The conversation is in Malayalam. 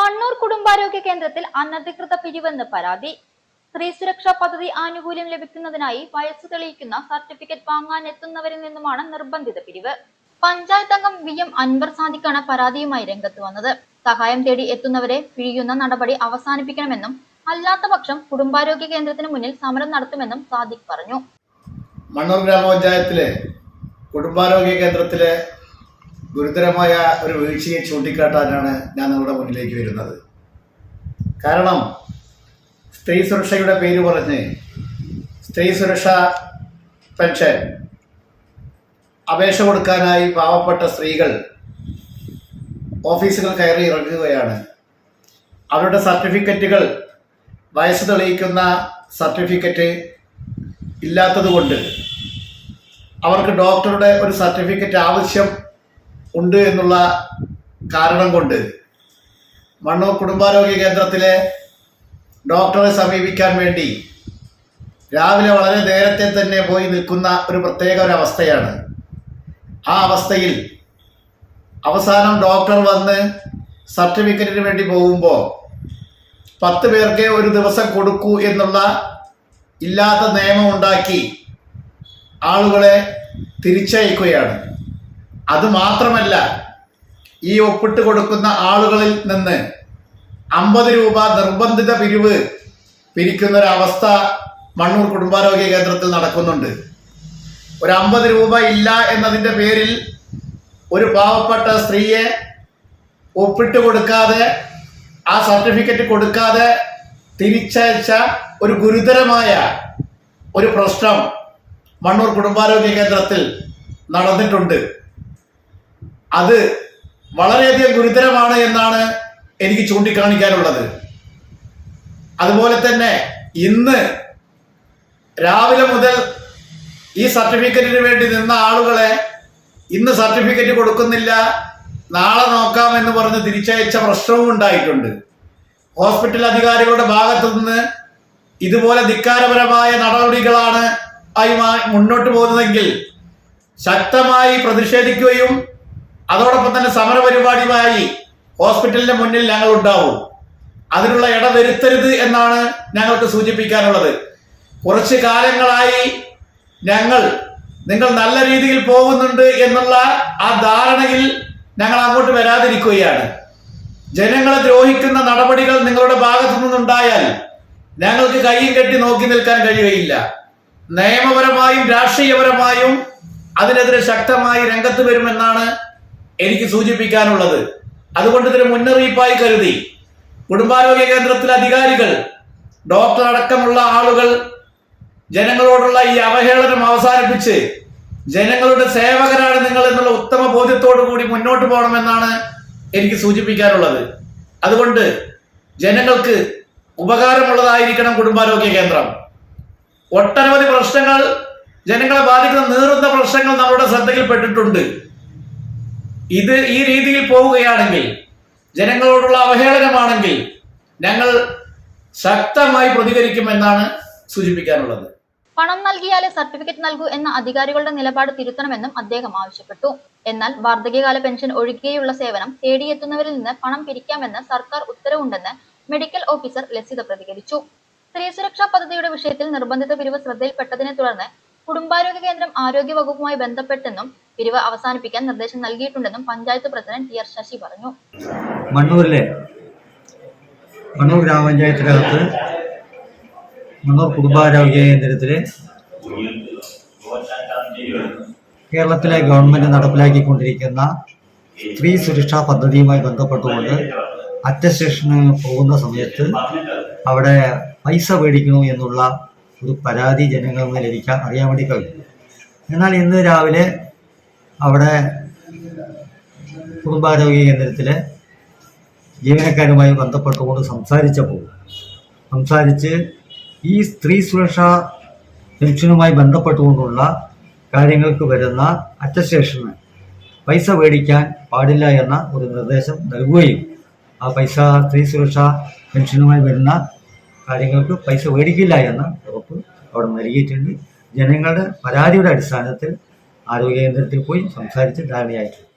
മണ്ണൂർ കുടുംബാരോഗ്യ കേന്ദ്രത്തിൽ അനധികൃത പിരിവെന്ന് പരാതി. സ്ത്രീ സുരക്ഷാ പദ്ധതി ആനുകൂല്യം ലഭിക്കുന്നതിനായി വയസ്സ് തെളിയിക്കുന്ന സർട്ടിഫിക്കറ്റ് വാങ്ങാനെത്തുന്നവരിൽ നിന്നുമാണ് നിർബന്ധിത പിരിവ്. പഞ്ചായത്ത് അംഗം VM അൻവർ സാദിഖാണ് പരാതിയുമായി രംഗത്ത് വന്നത്. സഹായം തേടി എത്തുന്നവരെ പിഴിയുന്ന നടപടി അവസാനിപ്പിക്കണമെന്നും അല്ലാത്ത പക്ഷം കുടുംബാരോഗ്യ കേന്ദ്രത്തിന് മുന്നിൽ സമരം നടത്തുമെന്നും സാദിഖ് പറഞ്ഞു. മണ്ണൂർ ഗ്രാമപഞ്ചായത്തിലെ കുടുംബാരോഗ്യ കേന്ദ്രത്തിലെ ഗുരുതരമായ ഒരു വീഴ്ചയെ ചൂണ്ടിക്കാട്ടാനാണ് ഞാൻ നിങ്ങളുടെ മുന്നിലേക്ക് വരുന്നത്. കാരണം സ്ത്രീ സുരക്ഷയുടെ പേര് പറഞ്ഞ് സ്ത്രീ സുരക്ഷാ പെൻഷൻ അപേക്ഷ കൊടുക്കാനായി പാവപ്പെട്ട സ്ത്രീകൾ ഓഫീസുകൾ കയറി ഇറങ്ങുകയാണ്. അവരുടെ സർട്ടിഫിക്കറ്റുകൾ വയസ്സ് തെളിയിക്കുന്ന സർട്ടിഫിക്കറ്റ് ഇല്ലാത്തതുകൊണ്ട് അവർക്ക് ഡോക്ടറുടെ ഒരു സർട്ടിഫിക്കറ്റ് ആവശ്യം ഉണ്ട് എന്നുള്ള കാരണം കൊണ്ട് മണ്ണൂർ കുടുംബാരോഗ്യ കേന്ദ്രത്തിലെ ഡോക്ടറെ സമീപിക്കാൻ വേണ്ടി രാവിലെ വളരെ നേരത്തെ തന്നെ പോയി നിൽക്കുന്ന ഒരു പ്രത്യേക ഒരു അവസ്ഥയാണ്. ആ അവസ്ഥയിൽ അവസാനം ഡോക്ടർ വന്ന് സർട്ടിഫിക്കറ്റിന് വേണ്ടി പോകുമ്പോൾ 10 പേർക്ക് ഒരു ദിവസം കൊടുക്കൂ എന്നുള്ള ഇല്ലാത്ത നിയമം ഉണ്ടാക്കി ആളുകളെ തിരിച്ചയക്കുകയാണ്. അതുമാത്രമല്ല, ഈ ഒപ്പിട്ട് കൊടുക്കുന്ന ആളുകളിൽ നിന്ന് 50 രൂപ നിർബന്ധിത പിരിവ് പിരിക്കുന്നൊരവസ്ഥ മണ്ണൂർ കുടുംബാരോഗ്യ കേന്ദ്രത്തിൽ നടക്കുന്നുണ്ട്. ഒരു 50 രൂപ ഇല്ല എന്നതിൻ്റെ പേരിൽ ഒരു പാവപ്പെട്ട സ്ത്രീയെ ഒപ്പിട്ട് കൊടുക്കാതെ ആ സർട്ടിഫിക്കറ്റ് കൊടുക്കാതെ തിരിച്ചയച്ച ഒരു ഗുരുതരമായ ഒരു പ്രശ്നം മണ്ണൂർ കുടുംബാരോഗ്യ കേന്ദ്രത്തിൽ നടന്നിട്ടുണ്ട്. അത് വളരെയധികം ഗുരുതരമാണ് എന്നാണ് എനിക്ക് ചൂണ്ടിക്കാണിക്കാനുള്ളത്. അതുപോലെ തന്നെ ഇന്ന് രാവിലെ മുതൽ ഈ സർട്ടിഫിക്കറ്റിന് വേണ്ടി നിന്ന ആളുകളെ ഇന്ന് സർട്ടിഫിക്കറ്റ് കൊടുക്കുന്നില്ല, നാളെ നോക്കാമെന്ന് പറഞ്ഞ് തിരിച്ചയച്ച പ്രശ്നവും ഉണ്ടായിട്ടുണ്ട്. ഹോസ്പിറ്റൽ അധികാരികളുടെ ഭാഗത്തു നിന്ന് ഇതുപോലെ ധിക്കാരപരമായ നടപടികളാണ് മുന്നോട്ട് പോകുന്നതെങ്കിൽ ശക്തമായി പ്രതിഷേധിക്കുകയും അതോടൊപ്പം തന്നെ സമരപരിപാടിയുമായി ഹോസ്പിറ്റലിന്റെ മുന്നിൽ ഞങ്ങൾ ഉണ്ടാവും. അതിനുള്ള ഇടവരുത്തരുത് എന്നാണ് ഞങ്ങൾക്ക് സൂചിപ്പിക്കാനുള്ളത്. കുറച്ച് കാലങ്ങളായി നിങ്ങൾ നല്ല രീതിയിൽ പോകുന്നുണ്ട് എന്നുള്ള ആ ധാരണയിൽ ഞങ്ങൾ അങ്ങോട്ട് വരാതിരിക്കുകയാണ്. ജനങ്ങളെ ദ്രോഹിക്കുന്ന നടപടികൾ നിങ്ങളുടെ ഭാഗത്തു നിന്നുണ്ടായാൽ ഞങ്ങൾക്ക് കൈയും കെട്ടി നോക്കി നിൽക്കാൻ കഴിയുകയില്ല. നിയമപരമായും രാഷ്ട്രീയപരമായും അതിനെതിരെ ശക്തമായി രംഗത്ത് വരുമെന്നാണ് എനിക്ക് സൂചിപ്പിക്കാനുള്ളത്. അതുകൊണ്ട് ഇതിന് മുന്നറിയിപ്പായി കരുതി കുടുംബാരോഗ്യ കേന്ദ്രത്തിലെ അധികാരികൾ, ഡോക്ടർ അടക്കമുള്ള ആളുകൾ ജനങ്ങളോടുള്ള ഈ അവഹേളനം അവസാനിപ്പിച്ച് ജനങ്ങളുടെ സേവകരാണ് നിങ്ങൾ എന്നുള്ള ഉത്തമ ബോധ്യത്തോടു കൂടി മുന്നോട്ട് പോകണമെന്നാണ് എനിക്ക് സൂചിപ്പിക്കാനുള്ളത്. അതുകൊണ്ട് ജനങ്ങൾക്ക് ഉപകാരമുള്ളതായിരിക്കണം കുടുംബാരോഗ്യ കേന്ദ്രം. ഒട്ടനവധി പ്രശ്നങ്ങൾ ജനങ്ങളെ ബാധിക്കുന്ന നീറുന്ന പ്രശ്നങ്ങൾ നമ്മുടെ ശ്രദ്ധയിൽപ്പെട്ടിട്ടുണ്ട്. ഇത് ഈ രീതിയിൽ പോവുകയാണെങ്കിൽ, ജനങ്ങളോടുള്ള അവഹേളനമാണെങ്കിൽ ഞങ്ങൾ ശക്തമായി പ്രതികരിക്കുമെന്നാണ് സൂചിപ്പിക്കാനുള്ളത്. പണം നൽകിയാലേ സർട്ടിഫിക്കറ്റ് നൽകൂ എന്ന അധികാരികളുടെ നിലപാട് തിരുത്തണമെന്നും അദ്ദേഹം ആവശ്യപ്പെട്ടു. എന്നാൽ വാർദ്ധക്യകാല പെൻഷൻ ഒഴികെയുള്ള സേവനം തേടിയെത്തുന്നവരിൽ നിന്ന് പണം പിരിക്കാമെന്ന് സർക്കാർ ഉത്തരവുണ്ടെന്ന് മെഡിക്കൽ ഓഫീസർ ലസിത പ്രതികരിച്ചു. സ്ത്രീ സുരക്ഷാ പദ്ധതിയുടെ വിഷയത്തിൽ നിർബന്ധിത പിരിവ് ശ്രദ്ധയിൽപ്പെട്ടതിനെ തുടർന്ന് കുടുംബാരോഗ്യ കേന്ദ്രം ആരോഗ്യ വകുപ്പുമായി ബന്ധപ്പെട്ടെന്നും പിരിവ് അവസാനിപ്പിക്കാൻ നിർദ്ദേശം നൽകിയിട്ടുണ്ടെന്നും പഞ്ചായത്ത് പ്രസിഡന്റ് TR ശശി പറഞ്ഞു. മണ്ണൂർ ഗ്രാമപഞ്ചായത്തിനകത്ത് മണ്ണൂർ കുടുംബാരോഗ്യ കേന്ദ്രത്തില് കേരളത്തിലെ ഗവൺമെന്റ് നടപ്പിലാക്കിക്കൊണ്ടിരിക്കുന്ന സ്ത്രീ സുരക്ഷാ പദ്ധതിയുമായി ബന്ധപ്പെട്ടുകൊണ്ട് അറ്റസ്റ്റേഷന് പോകുന്ന സമയത്ത് അവിടെ പൈസ മേടിക്കണോ എന്നുള്ള ഒരു പരാതി ജനങ്ങളിൽ നിന്ന് അറിയാൻ വേണ്ടി കഴിയും. എന്നാൽ ഇന്ന് രാവിലെ അവിടെ കുടുംബാരോഗ്യ കേന്ദ്രത്തിലെ ജീവനക്കാരുമായി ബന്ധപ്പെട്ടുകൊണ്ട് സംസാരിച്ച് ഈ സ്ത്രീ സുരക്ഷാ പെൻഷനുമായി ബന്ധപ്പെട്ടുകൊണ്ടുള്ള കാര്യങ്ങൾക്ക് വരുന്ന അറ്റസ്റ്റേഷന് പൈസ മേടിക്കാൻ പാടില്ല എന്ന ഒരു നിർദ്ദേശം നൽകുകയും ആ പൈസ സ്ത്രീ സുരക്ഷാ പെൻഷനുമായി വരുന്ന കാര്യങ്ങൾക്ക് പൈസ മേടിക്കില്ല എന്ന ഉറപ്പ് അവിടെ നൽകിയിട്ടുണ്ട്. ജനങ്ങളുടെ പരാതിയുടെ അടിസ്ഥാനത്തിൽ ആരോഗ്യ കേന്ദ്രത്തിൽ പോയി സംസാരിച്ച് ധാരണയായിട്ടുണ്ട്.